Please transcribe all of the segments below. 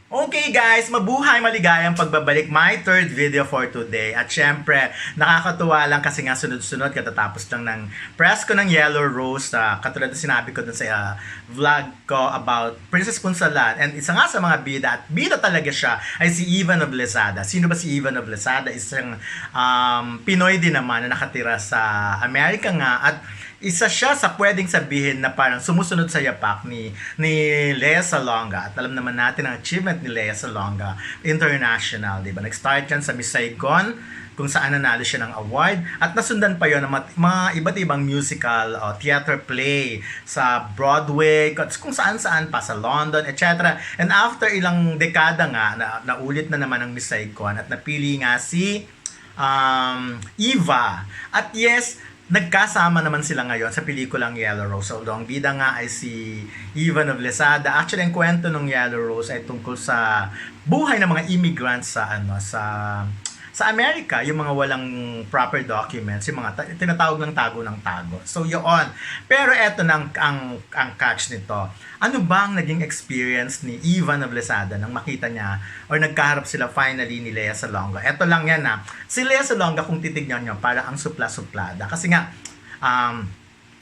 Okay guys, mabuhay maligayang pagbabalik. My third video for today. At syempre, nakakatuwa lang kasi nga sunod-sunod katatapos lang ng press ko ng Yellow Rose. Katulad na sinabi ko dun sa vlog ko about Princess Punsalan. And isa nga sa mga bida, at bida talaga siya, ay si Eva Noblezada. Sino ba si Eva Noblezada? Isang Pinoy din naman na nakatira sa Amerika nga. At isa siya sa pwedeng sabihin na parang sumusunod sa yapak ni Lea Salonga. At alam naman natin ang achievement ni Lea Salonga international, di ba? Nag-start yan sa Miss Saigon, kung saan nanalo siya ng award, at nasundan pa yon ng mga iba't ibang musical o theater play sa Broadway, kung saan-saan pa, sa London, etc. And after ilang dekada nga, naulit na naman ang Miss Saigon at napili nga si Eva. At yes, nagkasama naman sila ngayon sa pelikulang Yellow Rose. Although ang bida nga ay si Eva Noblezada. Actually, ang kwento ng Yellow Rose ay tungkol sa buhay ng mga immigrants sa Amerika, yung mga walang proper documents, yung mga tinatawag ng tago ng tago. So, yun. Pero eto na ang catch nito. Ano ba ang naging experience ni Eva Noblezada nang makita niya or nagkaharap sila finally ni Lea Salonga? Eto lang yan na. Si Lea Salonga, kung titignan nyo, para ang supla-suplada. Kasi nga,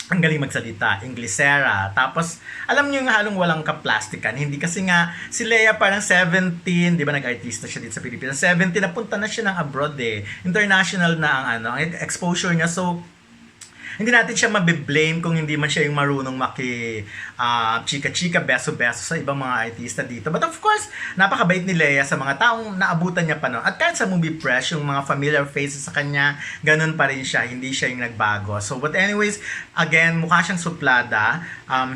ang galing magsalita, Inglesera. Tapos, alam niyo yung halong walang kaplastikan. Hindi kasi nga, si Lea parang 17, di ba nag-artista siya dito sa Pilipinas. 17, napunta na siya ng abroad eh. International na ang exposure niya. So, hindi natin siya mabiblame kung hindi man siya yung marunong chika-chika, beso-beso sa ibang mga artista dito. But of course, napakabait ni Lea sa mga taong naabutan niya pa noon. At kahit sa movie press, yung mga familiar faces sa kanya, ganun pa rin siya. Hindi siya yung nagbago. So, but anyways, again, mukha siyang suplada.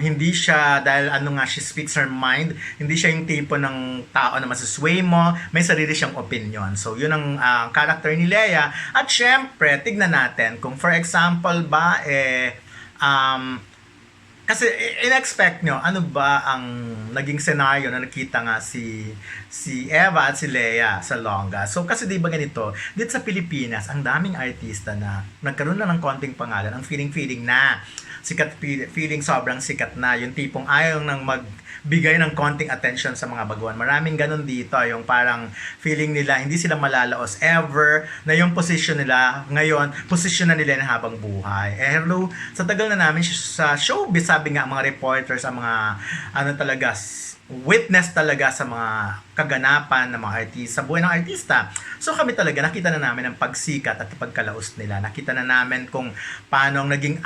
Hindi siya, dahil she speaks her mind, hindi siya yung tipo ng tao na masasway mo. May sarili siyang opinion. So, yun ang character ni Lea. At syempre, tignan natin kung for example ba, kasi in-expect nyo, ano ba ang naging scenario na nakita nga si Eva at si Lea Salonga. So kasi di ba ganito, dito sa Pilipinas, ang daming artista na nagkaroon na ng konting pangalan, ang feeling na feeling sobrang sikat na, yung tipong ayaw nang magbigay ng konting attention sa mga baguhan. Maraming ganun dito, yung parang feeling nila hindi sila malalaos ever, na yung position nila ngayon, position na nila na habang buhay. Hello, sa tagal na namin sa showbiz, sabi nga mga reporters, ang mga witness talaga sa mga kaganapan ng mga artista, sa buhay ng artista. So kami talaga, nakita na namin ang pagsikat at pagkalaos nila. Nakita na namin kung paano ang naging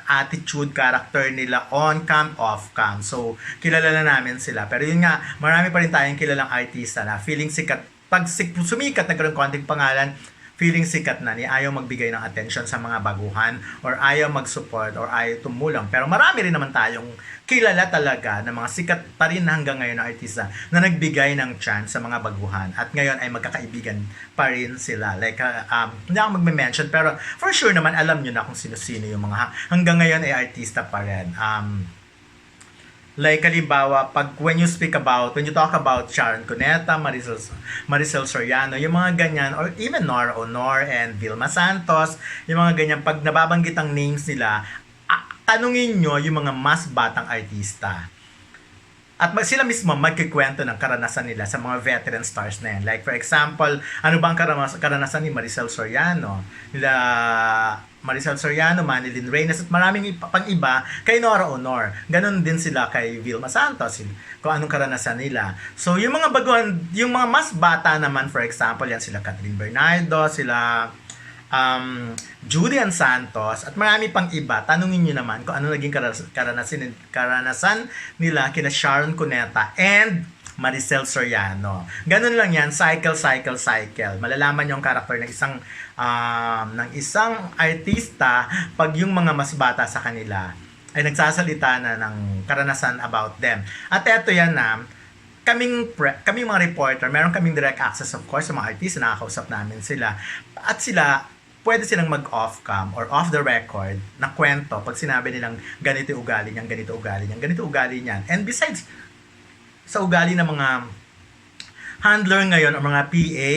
attitude, character nila on cam, off cam. So, kilala na namin sila. Pero yun nga, marami pa rin tayong kilalang artista na feeling sikat. Pag sumikat, nagkaroon konting pangalan, feeling sikat na, ni ayaw magbigay ng attention sa mga baguhan or ayaw mag-support or ayaw tumulong. Pero marami rin naman tayong kilala talaga na mga sikat pa rin hanggang ngayon na artista na nagbigay ng chance sa mga baguhan at ngayon ay magkakaibigan pa rin sila. Like, hindi ako magme-mention pero for sure naman alam nyo na kung sino-sino yung mga hanggang ngayon ay artista pa rin. Like, halimbawa, when you talk about Sharon Cuneta, Maricel Soriano, yung mga ganyan, or even Nora Honor and Vilma Santos, yung mga ganyan, pag nababanggit ang names nila, tanungin nyo yung mga mas batang artista. At sila mismo magkikwento ng karanasan nila sa mga veteran stars na yan. Like, for example, ano ba ang karanasan ni Maricel Soriano? Maricel Soriano, Manilyn Reyes, at maraming pang iba kay Nora Honor. Ganon din sila kay Vilma Santos, kung anong karanasan nila. So, yung mga baguhan, yung mga mas bata naman, for example, yan sila Catherine Bernardo, sila Julian Santos, at marami pang iba. Tanungin nyo naman kung ano naging karanasan nila kina Sharon Cuneta and Maricel Soriano. Ganun lang yan, cycle. Malalaman yung character ng isang artista pag yung mga mas bata sa kanila ay nagsasalita na ng karanasan about them. At eto yan na, kaming mga reporter, meron kaming direct access of course sa mga artista, nakakausap namin sila. At sila, pwede silang mag-off cam or off the record na kwento pag sinabi nilang ganito ugali niyan, ganito ugali niyan. And besides, sa ugali ng mga handler ngayon o mga PA,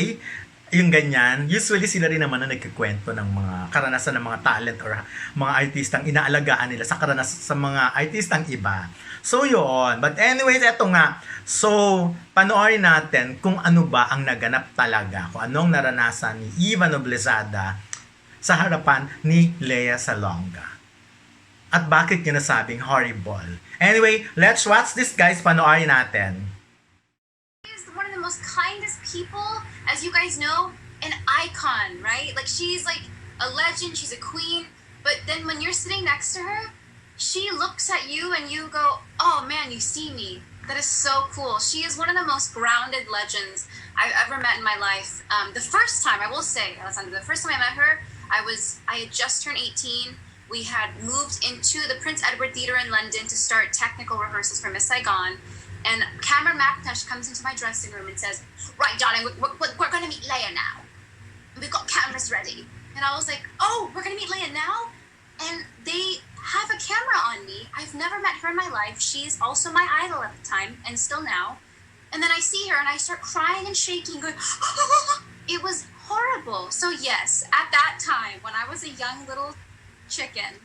Yung ganyan, usually sila rin naman na nagkikwento ng mga karanasan ng mga talent or mga artistang inaalagaan nila sa karanasan sa mga artistang iba. So yun. But anyways, eto nga. So, panoorin natin kung ano ba ang naganap talaga, kung anong naranasan ni Eva Noblezada sa harapan ni Lea Salonga. At bakit niya nasabing horrible. Anyway, let's watch this guys. Panoorin natin. One of the most kindest people, as you guys know, an icon, right? Like, she's like a legend, she's a queen, but then when you're sitting next to her, she looks at you and you go, oh man, you see me. That is so cool. She is one of the most grounded legends I've ever met in my life. The first time, I will say, Alessandra, the first time I met her, I had just turned 18. We had moved into the Prince Edward Theatre in London to start technical rehearsals for Miss Saigon. And Cameron McIntosh comes into my dressing room and says, right, darling, we're going to meet Lea now. We've got cameras ready. And I was like, oh, we're going to meet Lea now? And they have a camera on me. I've never met her in my life. She's also my idol at the time, and still now. And then I see her, and I start crying and shaking, going, it was horrible. So yes, at that time, when I was a young little chicken,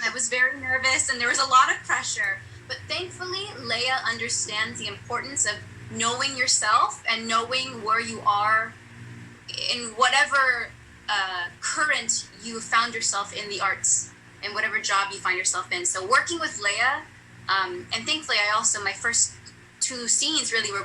I was very nervous, and there was a lot of pressure. But thankfully, Lea understands the importance of knowing yourself and knowing where you are in whatever current you found yourself in the arts, in whatever job you find yourself in. So working with Lea, and thankfully I also, my first 2 scenes really were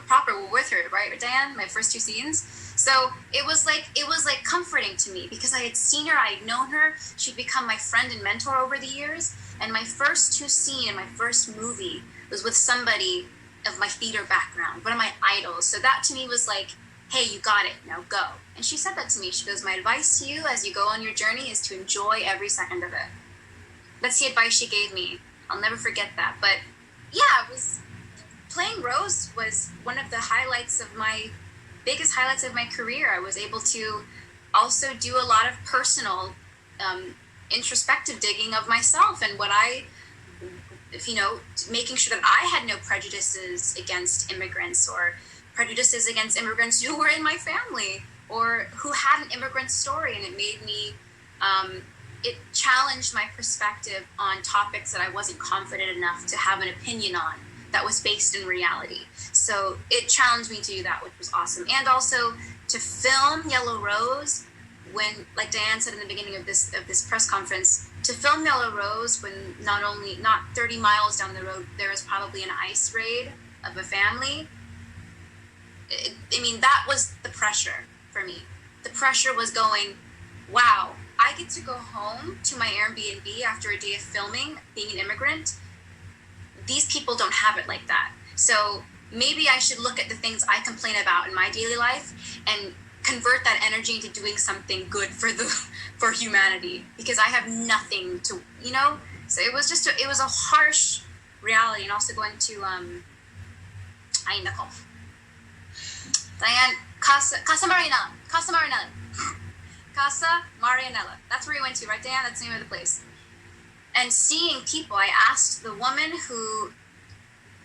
with her, right, Diane? My first 2 scenes. So it was like comforting to me because I had seen her, I had known her, she'd become my friend and mentor over the years. And my first 2 scenes in my first movie was with somebody of my theater background, one of my idols. So that to me was like, hey, you got it, now go. And she said that to me. She goes, my advice to you as you go on your journey is to enjoy every second of it. That's the advice she gave me. I'll never forget that. But yeah, playing Rose was one of the biggest highlights of my career. I was able to also do a lot of personal introspective digging of myself and making sure that I had no prejudices against immigrants or prejudices against immigrants who were in my family or who had an immigrant story. And it made me, it challenged my perspective on topics that I wasn't confident enough to have an opinion on that was based in reality. So it challenged me to do that, which was awesome. And also to film Yellow Rose when, like Diane said in the beginning of this press conference, to film Yellow Rose when not 30 miles down the road there is probably an ICE raid of a family. That was the pressure for me. The pressure was going, wow, I get to go home to my Airbnb after a day of filming, being an immigrant. These people don't have it like that. So maybe I should look at the things I complain about in my daily life and convert that energy into doing something good for humanity, because I have nothing to, So it was a harsh reality. And also going to ay nako, Diane, Casa Marianella. That's where we went to, right, Diane? That's the name of the place. And seeing people, I asked the woman who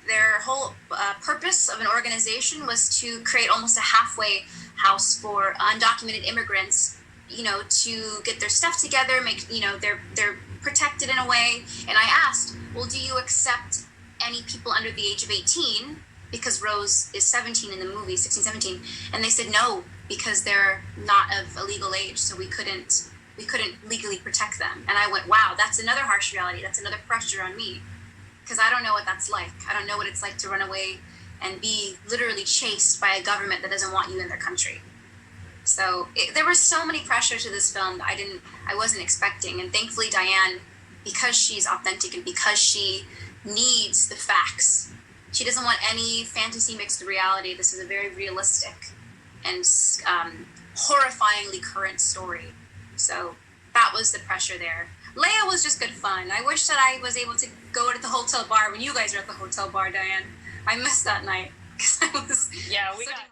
their whole purpose of an organization was to create almost a halfway house for undocumented immigrants, to get their stuff together, make, they're protected in a way. And I asked, well, do you accept any people under the age of 18? Because Rose is 17 in the movie, 16, 17. And they said no, because they're not of a legal age, so we couldn't legally protect them. And I went, wow, that's another harsh reality. That's another pressure on me, because I don't know what that's like. I don't know what it's like to run away and be literally chased by a government that doesn't want you in their country. So there was so many pressures to this film that I wasn't expecting. And thankfully Diane, because she's authentic and because she needs the facts, she doesn't want any fantasy mixed with reality. This is a very realistic and horrifyingly current story. So that was the pressure there. Lea was just good fun. I wish that I was able to go to the hotel bar when you guys were at the hotel bar, Diane. I missed that night because I was we got